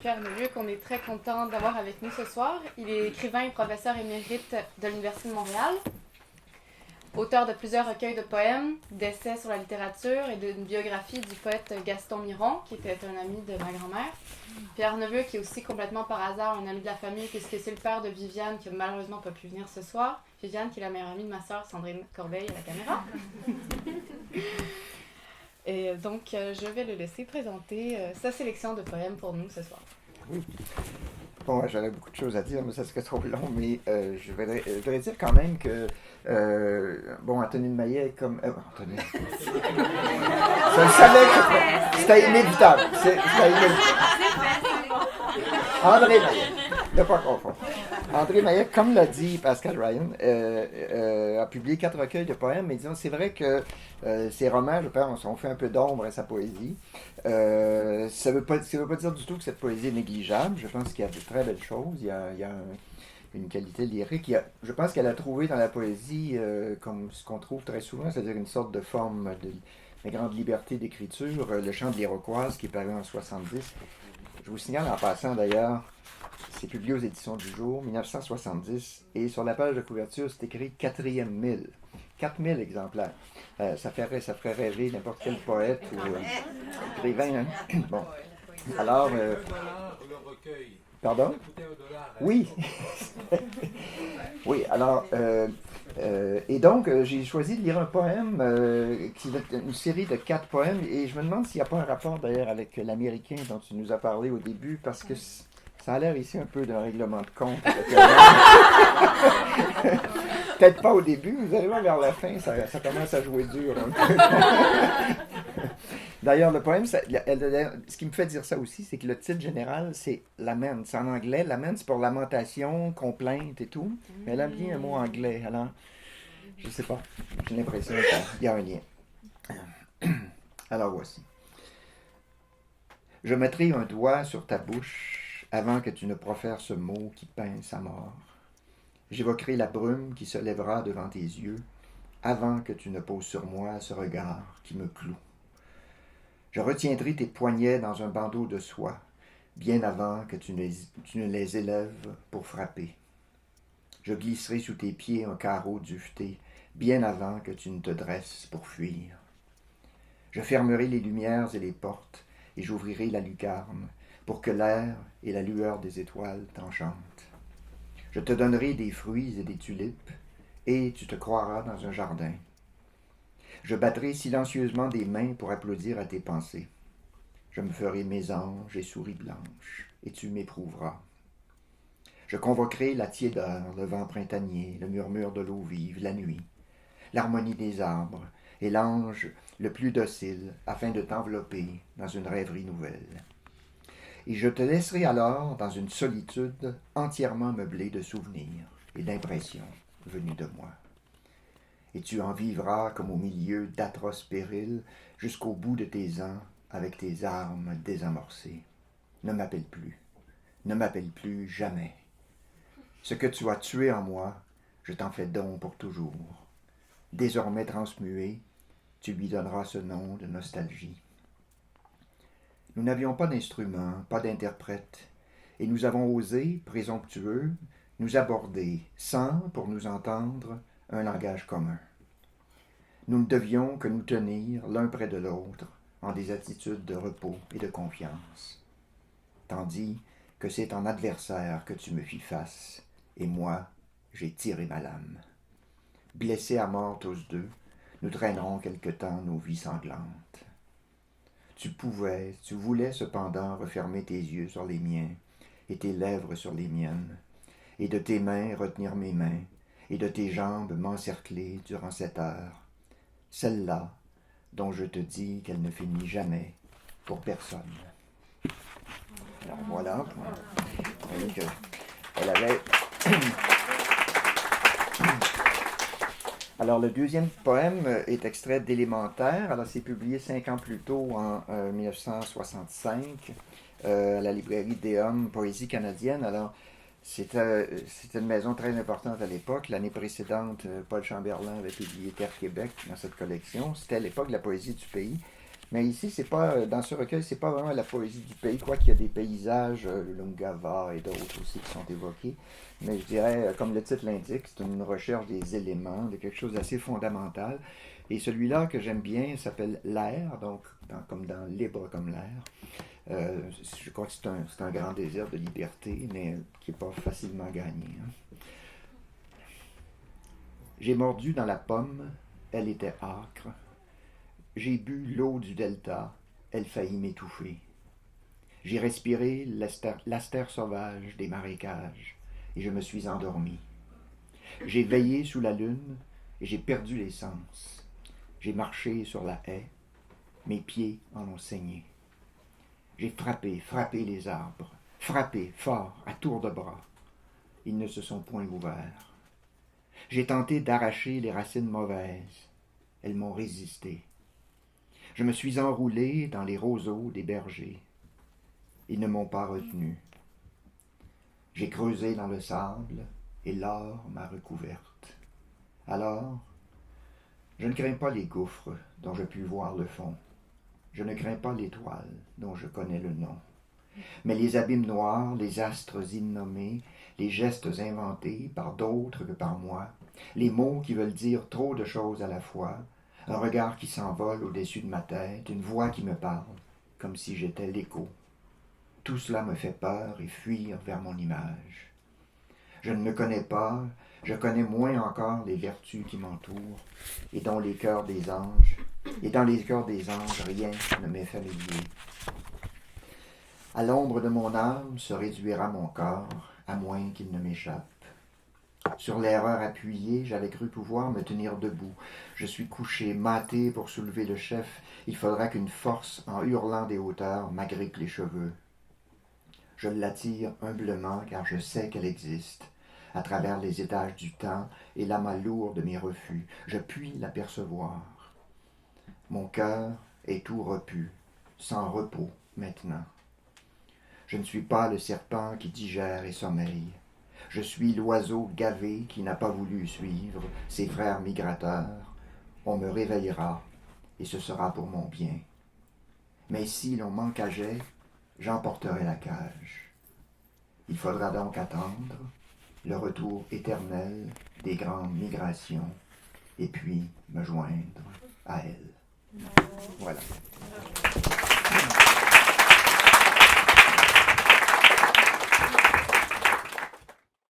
Pierre Neveu, qu'on est très content d'avoir avec nous ce soir. Il est écrivain et professeur émérite de l'Université de Montréal, auteur de plusieurs recueils de poèmes, d'essais sur la littérature et d'une biographie du poète Gaston Miron, qui était un ami de ma grand-mère. Pierre Neveu, qui est aussi complètement par hasard un ami de la famille, puisque c'est le père de Viviane, qui malheureusement pas pu venir ce soir. Viviane, qui est la meilleure amie de ma sœur Sandrine Corbeil à la caméra. Et donc, je vais le laisser présenter sa sélection de poèmes pour nous ce soir. Oui. Bon, j'aurais beaucoup de choses à dire, mais ça serait trop long. Mais je voudrais dire quand même que, Anthony de Maillet, comme... Anthony... je le savais que c'était inévitable. C'était inévitable. André Maillet, ne pas confondre. André Maillet, comme l'a dit Pascal Ryan, a publié 4 recueils de poèmes, mais disons, c'est vrai que ses romans, je pense, ont fait un peu d'ombre à sa poésie. Ça ne veut pas dire du tout que cette poésie est négligeable. Je pense qu'il y a de très belles choses. Il y a une qualité lyrique. Je pense qu'elle a trouvé dans la poésie, comme ce qu'on trouve très souvent, c'est-à-dire une sorte de forme de grande liberté d'écriture. Le chant de l'Iroquoise, qui est paru en 70. Je vous signale en passant d'ailleurs, c'est publié aux éditions du Jour, 1970, et sur la page de couverture, c'est écrit 4e mille. 4000 exemplaires. Ça ferait rêver n'importe quel poète ou écrivain. Hein? Bon. Alors. Pardon? Oui. Oui, alors. Et donc, j'ai choisi de lire un poème, qui est une série de 4 poèmes, et je me demande s'il n'y a pas un rapport d'ailleurs avec l'Américain dont tu nous as parlé au début, parce que ça a l'air ici un peu d'un règlement de compte. Peut-être pas au début, vous allez voir vers la fin, ça commence à jouer dur. Hein. D'ailleurs, le poème, ce qui me fait dire ça aussi, c'est que le titre général, c'est Lament. C'est en anglais. Lament, c'est pour lamentation, complainte et tout. Mais elle aime bien un mot anglais. Alors, je sais pas. J'ai l'impression qu'il y a un lien. Alors, voici. Je mettrai un doigt sur ta bouche avant que tu ne profères ce mot qui pince à mort. J'évoquerai la brume qui se lèvera devant tes yeux avant que tu ne poses sur moi ce regard qui me cloue. Je retiendrai tes poignets dans un bandeau de soie bien avant que tu ne les élèves pour frapper. Je glisserai sous tes pieds un carreau duveté bien avant que tu ne te dresses pour fuir. Je fermerai les lumières et les portes et j'ouvrirai la lucarne pour que l'air et la lueur des étoiles t'enchantent. Je te donnerai des fruits et des tulipes, et tu te croiras dans un jardin. Je battrai silencieusement des mains pour applaudir à tes pensées. Je me ferai mésange et souris blanche, et tu m'éprouveras. Je convoquerai la tiédeur, le vent printanier, le murmure de l'eau vive, la nuit, l'harmonie des arbres, et l'ange le plus docile, afin de t'envelopper dans une rêverie nouvelle. Et je te laisserai alors dans une solitude entièrement meublée de souvenirs et d'impressions venues de moi. Et tu en vivras comme au milieu d'atroces périls jusqu'au bout de tes ans avec tes armes désamorcées. Ne m'appelle plus jamais. Ce que tu as tué en moi, je t'en fais don pour toujours. Désormais transmué, tu lui donneras ce nom de nostalgie. Nous n'avions pas d'instrument, pas d'interprète, et nous avons osé, présomptueux, nous aborder, sans, pour nous entendre, un langage commun. Nous ne devions que nous tenir l'un près de l'autre, en des attitudes de repos et de confiance. Tandis que c'est en adversaire que tu me fis face, et moi, j'ai tiré ma lame. Blessés à mort tous deux, nous traînerons quelque temps nos vies sanglantes. Tu voulais cependant refermer tes yeux sur les miens, et tes lèvres sur les miennes, et de tes mains retenir mes mains, et de tes jambes m'encercler durant cette heure, celle-là dont je te dis qu'elle ne finit jamais pour personne. Alors voilà, donc, elle avait... Alors, le deuxième poème est extrait d'Élémentaire. Alors, c'est publié 5 ans plus tôt, en 1965, à la librairie Déum, Poésie canadienne. Alors, c'était une maison très importante à l'époque. L'année précédente, Paul Chamberlain avait publié Terre Québec dans cette collection. C'était à l'époque de la poésie du pays. Mais ici, c'est pas, dans ce recueil, c'est pas vraiment la poésie du pays, quoi qu'il y a des paysages, le Lungava et d'autres aussi qui sont évoqués. Mais je dirais, comme le titre l'indique, c'est une recherche des éléments, de quelque chose d'assez fondamental. Et celui-là que j'aime bien s'appelle L'air, donc comme dans Libre comme l'air. Je crois que c'est un grand désir de liberté, mais qui n'est pas facilement gagné. Hein. J'ai mordu dans la pomme, elle était âcre. J'ai bu l'eau du delta, elle faillit m'étouffer. J'ai respiré l'astère sauvage des marécages, et je me suis endormi. J'ai veillé sous la lune, et j'ai perdu les sens. J'ai marché sur la haie, mes pieds en ont saigné. J'ai frappé les arbres, frappé fort, à tour de bras. Ils ne se sont point ouverts. J'ai tenté d'arracher les racines mauvaises. Elles m'ont résisté. Je me suis enroulé dans les roseaux des bergers. Ils ne m'ont pas retenu. J'ai creusé dans le sable et l'or m'a recouverte. Alors, je ne crains pas les gouffres dont je puis voir le fond. Je ne crains pas l'étoile dont je connais le nom. Mais les abîmes noirs, les astres innommés, les gestes inventés par d'autres que par moi, les mots qui veulent dire trop de choses à la fois, un regard qui s'envole au-dessus de ma tête, une voix qui me parle, comme si j'étais l'écho. Tout cela me fait peur et fuir vers mon image. Je ne me connais pas, je connais moins encore les vertus qui m'entourent, et dans les cœurs des anges, rien ne m'est familier. À l'ombre de mon âme se réduira mon corps, à moins qu'il ne m'échappe. Sur l'erreur appuyée, j'avais cru pouvoir me tenir debout. Je suis couché, maté pour soulever le chef. Il faudra qu'une force, en hurlant des hauteurs, m'agrippe les cheveux. Je l'attire humblement, car je sais qu'elle existe. À travers les étages du temps et l'amas lourd de mes refus, je puis l'apercevoir. Mon cœur est tout repu, sans repos maintenant. Je ne suis pas le serpent qui digère et sommeille. Je suis l'oiseau gavé qui n'a pas voulu suivre ses frères migrateurs. On me réveillera, et ce sera pour mon bien. Mais si l'on m'encageait, j'emporterais la cage. Il faudra donc attendre le retour éternel des grandes migrations, et puis me joindre à elles. Voilà.